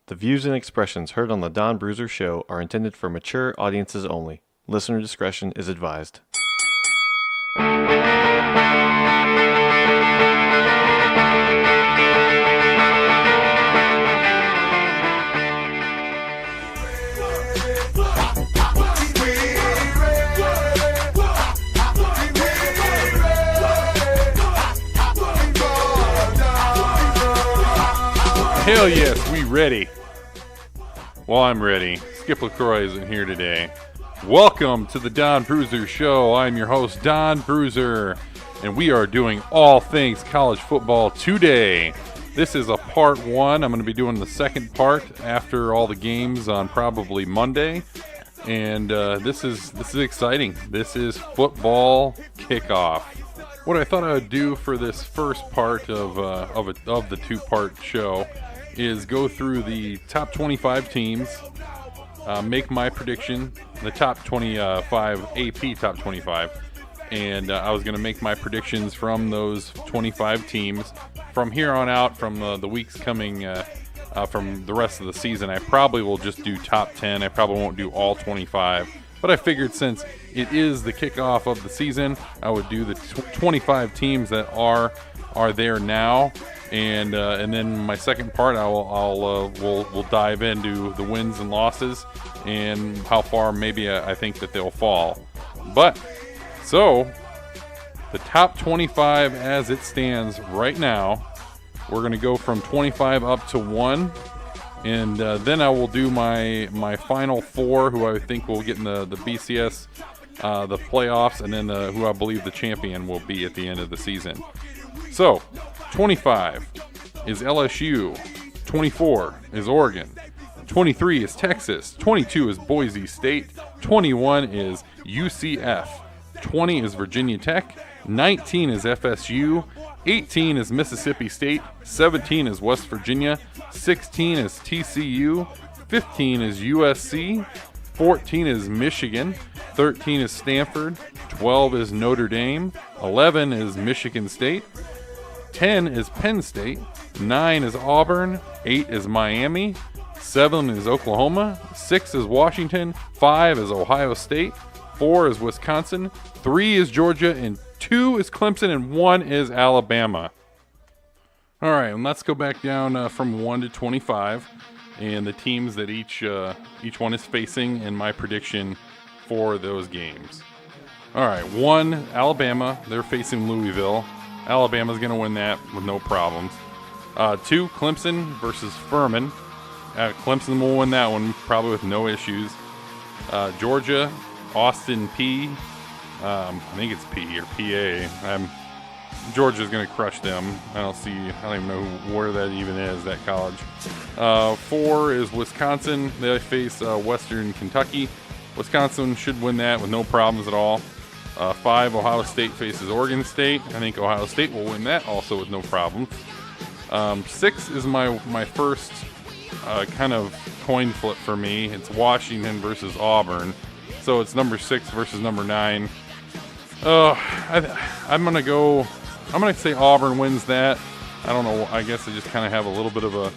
The views and expressions heard on the Don Bruiser Show are intended for mature audiences only. Listener discretion is advised. Hell yes, we ready. Well, I'm ready. Skip LaCroix isn't here today. Welcome to the Don Bruiser Show. I'm your host, Don Bruiser, and we are doing all things college football today. This is a part one. I'm going to be doing the second part after all the games on probably Monday, and this is exciting. This is football kickoff. What I thought I would do for this first part of the two-part show is go through the top 25 teams, make my prediction, the top 25, AP top 25, and I was going to make my predictions from those 25 teams. From here on out, from the weeks coming, from the rest of the season, I probably will just do top 10. I probably won't do all 25, but I figured since it is the kickoff of the season, I would do the 25 teams that are there now. And then my second part, we'll dive into the wins and losses and how far maybe I think that they'll fall. But so the top 25 as it stands right now, we're going to go from 25 up to 1, and then I will do my final 4, who I think will get in the BCS, the playoffs, and then who I believe the champion will be at the end of the season. So 25 is LSU, 24 is Oregon, 23 is Texas, 22 is Boise State, 21 is UCF, 20 is Virginia Tech, 19 is FSU, 18 is Mississippi State, 17 is West Virginia, 16 is TCU, 15 is USC, 14 is Michigan, 13 is Stanford, 12 is Notre Dame, 11 is Michigan State, 10 is Penn State, 9 is Auburn, 8 is Miami, 7 is Oklahoma, 6 is Washington, 5 is Ohio State, 4 is Wisconsin, 3 is Georgia, and 2 is Clemson, and 1 is Alabama. All right, and let's go back down from 1 to 25, and the teams that each one is facing, and my prediction for those games. All right, 1, Alabama. They're facing Louisville. Alabama's going to win that with no problems. 2, Clemson versus Furman. Clemson will win that one probably with no issues. Georgia, Austin P. I think it's P or PA. Georgia's going to crush them. I don't even know where that even is, that college. 4 is Wisconsin. They face Western Kentucky. Wisconsin should win that with no problems at all. 5, Ohio State faces Oregon State. I think Ohio State will win that also with no problems. 6 is my first kind of coin flip for me. It's Washington versus Auburn. So it's number 6 versus number 9. I'm going to say Auburn wins that. I don't know. I guess I just kind of have a little bit of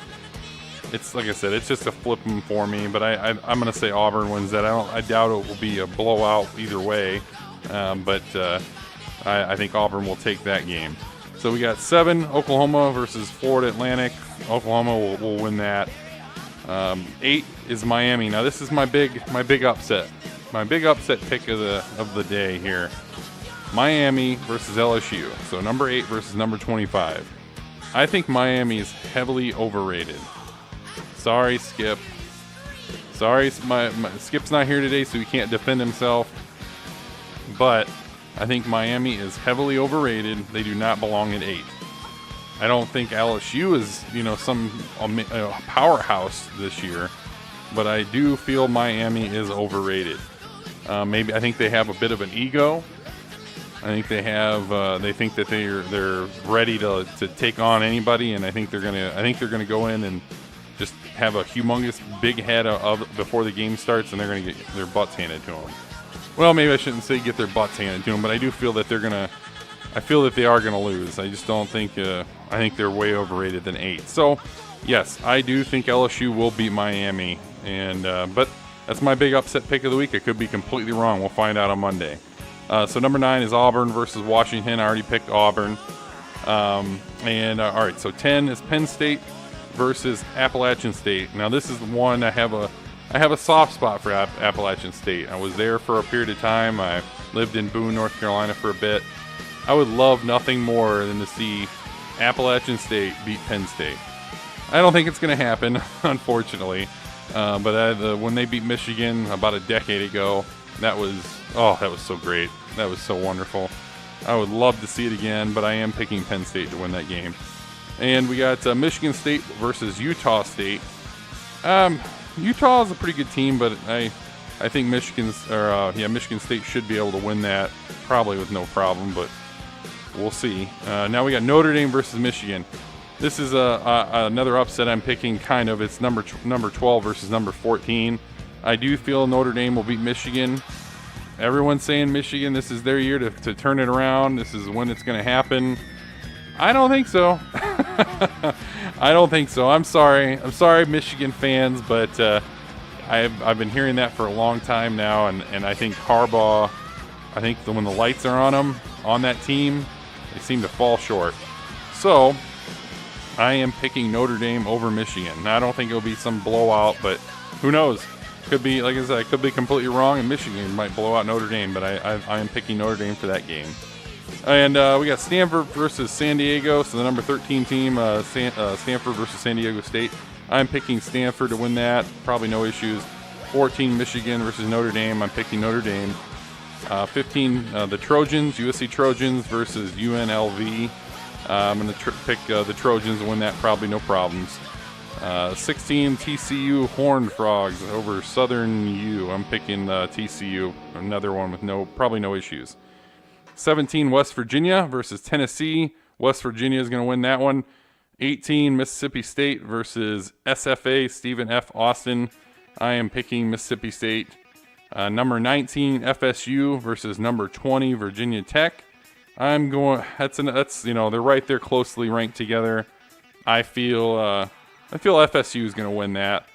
it's like I said, it's just a flipping for me, but I'm going to say Auburn wins that. I doubt it will be a blowout either way. But I think Auburn will take that game. So we got 7, Oklahoma versus Florida Atlantic. Oklahoma will win that. 8 is Miami. Now this is my big upset. My big upset pick of the day here. Miami versus LSU. So number 8 versus number 25. I think Miami is heavily overrated. Sorry, Skip. Sorry, Skip's not here today, so he can't defend himself. But I think Miami is heavily overrated. They do not belong at 8. I don't think LSU is, some powerhouse this year, but I do feel Miami is overrated. Maybe I think they have a bit of an ego. I think they have. They think that they're ready to take on anybody, and I think they're gonna go in and just have a humongous big head before the game starts, and they're gonna get their butts handed to them. Well, maybe I shouldn't say get their butts handed to them, but I do feel that they're gonna I feel that they are going to lose. I just don't think. I think they're way overrated than 8. So, yes, I do think LSU will beat Miami, and but that's my big upset pick of the week. I could be completely wrong. We'll find out on Monday. So number 9 is Auburn versus Washington. I already picked Auburn. All right, so 10 is Penn State versus Appalachian State. Now this is the one I have a soft spot for Appalachian State. I was there for a period of time. I lived in Boone, North Carolina for a bit. I would love nothing more than to see Appalachian State beat Penn State. I don't think it's going to happen, unfortunately. But when they beat Michigan about a decade ago, that was so great. That was so wonderful. I would love to see it again, but I am picking Penn State to win that game. And we got Michigan State versus Utah State. Utah is a pretty good team, but I think Michigan State should be able to win that probably with no problem, but we'll see. Now we got Notre Dame versus Michigan. This is another upset I'm picking, kind of. It's number 12 versus number 14. I do feel Notre Dame will beat Michigan. Everyone's saying Michigan, this is their year to turn it around. This is when it's going to happen. I don't think so. I don't think so. I'm sorry, Michigan fans, but I've been hearing that for a long time now, and I think Harbaugh, when the lights are on them, on that team, they seem to fall short. So I am picking Notre Dame over Michigan. Now, I don't think it'll be some blowout, but who knows? Could be, like I said, I could be completely wrong, and Michigan might blow out Notre Dame, but I am picking Notre Dame for that game. And we got Stanford versus San Diego, so the number 13 team, Stanford versus San Diego State. I'm picking Stanford to win that, probably no issues. 14, Michigan versus Notre Dame. I'm picking Notre Dame. 15, the Trojans, USC Trojans versus UNLV. I'm going to pick the Trojans to win that, probably no problems. 16, TCU Horned Frogs over Southern U. I'm picking TCU, another one with probably no issues. 17, West Virginia versus Tennessee. West Virginia is going to win that one. 18, Mississippi State versus SFA, Stephen F. Austin. I am picking Mississippi State. Number 19, FSU versus number 20, Virginia Tech. I'm going. That's they're right there, closely ranked together. I feel FSU is going to win that.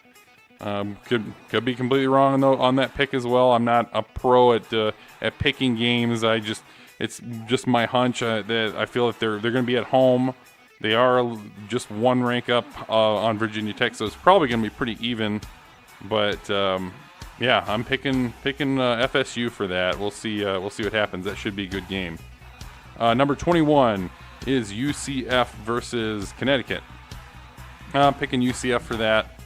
Could be completely wrong on that pick as well. I'm not a pro at picking games. It's just my hunch that I feel that they're going to be at home. They are just one rank up on Virginia Tech, so it's probably going to be pretty even. But yeah, I'm picking FSU for that. We'll see what happens. That should be a good game. Number 21 is UCF versus Connecticut. I'm picking UCF for that.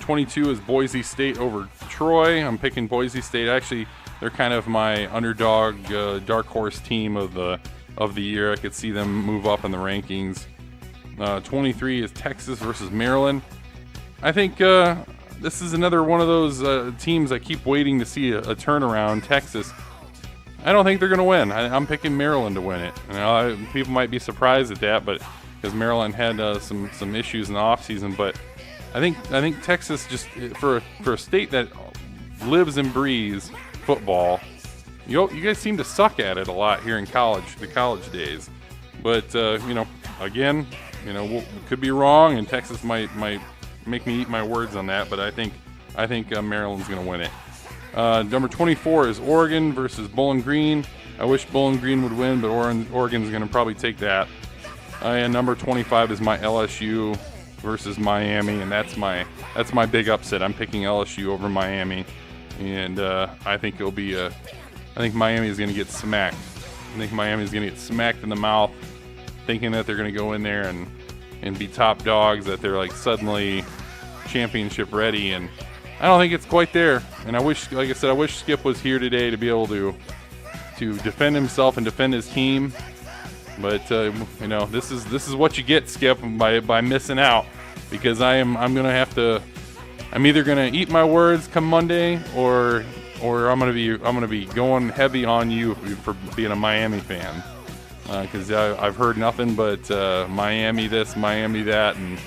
22 is Boise State over Troy. I'm picking Boise State. Actually, they're kind of my underdog, dark horse team of the year. I could see them move up in the rankings. 23 is Texas versus Maryland. I think this is another one of those teams I keep waiting to see a turnaround. Texas, I don't think they're going to win. I'm picking Maryland to win it. People might be surprised at that, but because Maryland had some issues in the offseason, but I think Texas, just for a state that lives and breathes football, you guys seem to suck at it a lot here in the college days. But again, could be wrong, and Texas might make me eat my words on that. But I think Maryland's going to win it. Number 24 is Oregon versus Bowling Green. I wish Bowling Green would win, but Oregon's going to probably take that. And number 25 is my LSU versus Miami, and that's my big upset. I'm picking LSU over Miami, and I think Miami is going to get smacked. I think Miami is going to get smacked in the mouth, thinking that they're going to go in there and be top dogs, that they're like suddenly championship ready, and I don't think it's quite there. And I wish Skip was here today to be able to defend himself and defend his team. But this is what you get, Skip, by missing out, because I'm either gonna eat my words come Monday, or I'm gonna be going heavy on you for being a Miami fan, because I've heard nothing but Miami this, Miami that, and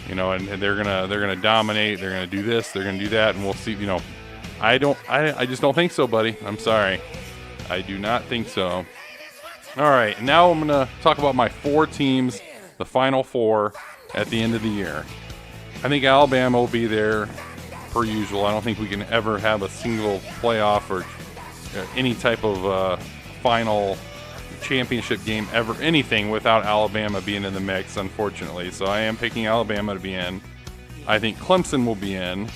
they're gonna dominate, they're gonna do this, they're gonna do that, and we'll see. I just don't think so, buddy. I'm sorry, I do not think so. All right, now I'm going to talk about my 4 teams, the Final Four, at the end of the year. I think Alabama will be there per usual. I don't think we can ever have a single playoff or any type of final championship game ever, anything without Alabama being in the mix, unfortunately. So I am picking Alabama to be in. I think Clemson will be in.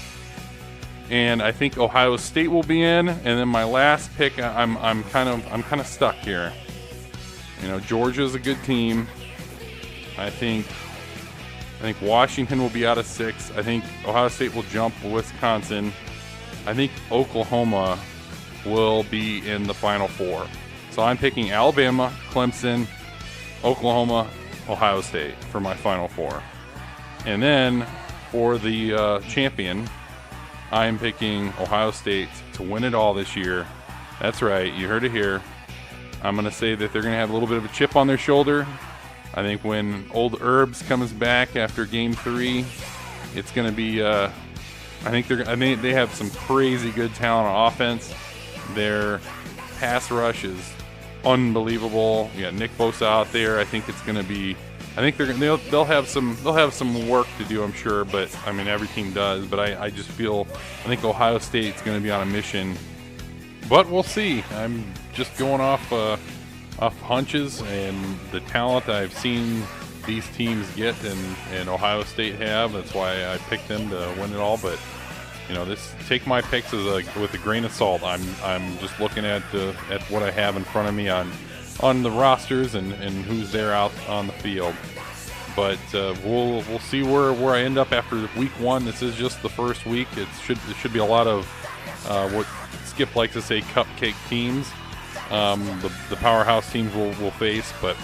And I think Ohio State will be in. And then my last pick, I'm kind of stuck here. You know, Georgia's a good team. I think Washington will be out of 6. I think Ohio State will jump Wisconsin. I think Oklahoma will be in the Final Four. So I'm picking Alabama, Clemson, Oklahoma, Ohio State for my Final Four. And then for the champion, I'm picking Ohio State to win it all this year. That's right, you heard it here. I'm going to say that they're going to have a little bit of a chip on their shoulder. I think when Old Herbs comes back after Game 3, it's going to be. I think they have some crazy good talent on offense. Their pass rush is unbelievable. You got Nick Bosa out there. I think it's going to be. I think they'll have some work to do, I'm sure. But I mean, every team does. But I just feel. I think Ohio State's going to be on a mission. But we'll see. I'm just going off hunches and the talent I've seen these teams get and Ohio State have. That's why I picked them to win it all. But you know, take my picks with a grain of salt. I'm just looking at what I have in front of me on the rosters and who's there out on the field. But we'll see where I end up after week 1. This is just the first week. It should be a lot of what Skip likes to say, cupcake teams. The powerhouse teams will face, but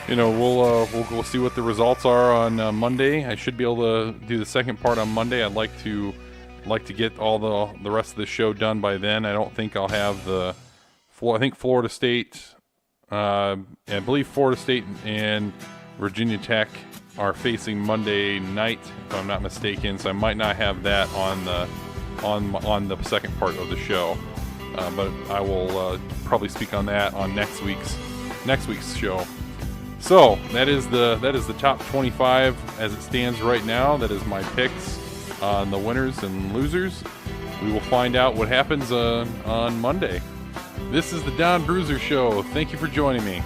you know, we'll see what the results are on Monday. I should be able to do the second part on Monday. I'd like to get all the rest of the show done by then. I don't think I'll have I think Florida State, I believe Florida State and Virginia Tech are facing Monday night, if I'm not mistaken. So I might not have that on the second part of the show. But I will probably speak on that on next week's show. So that is the top 25 as it stands right now. That is my picks on the winners and losers. We will find out what happens on Monday. This is the Don Bruiser Show. Thank you for joining me.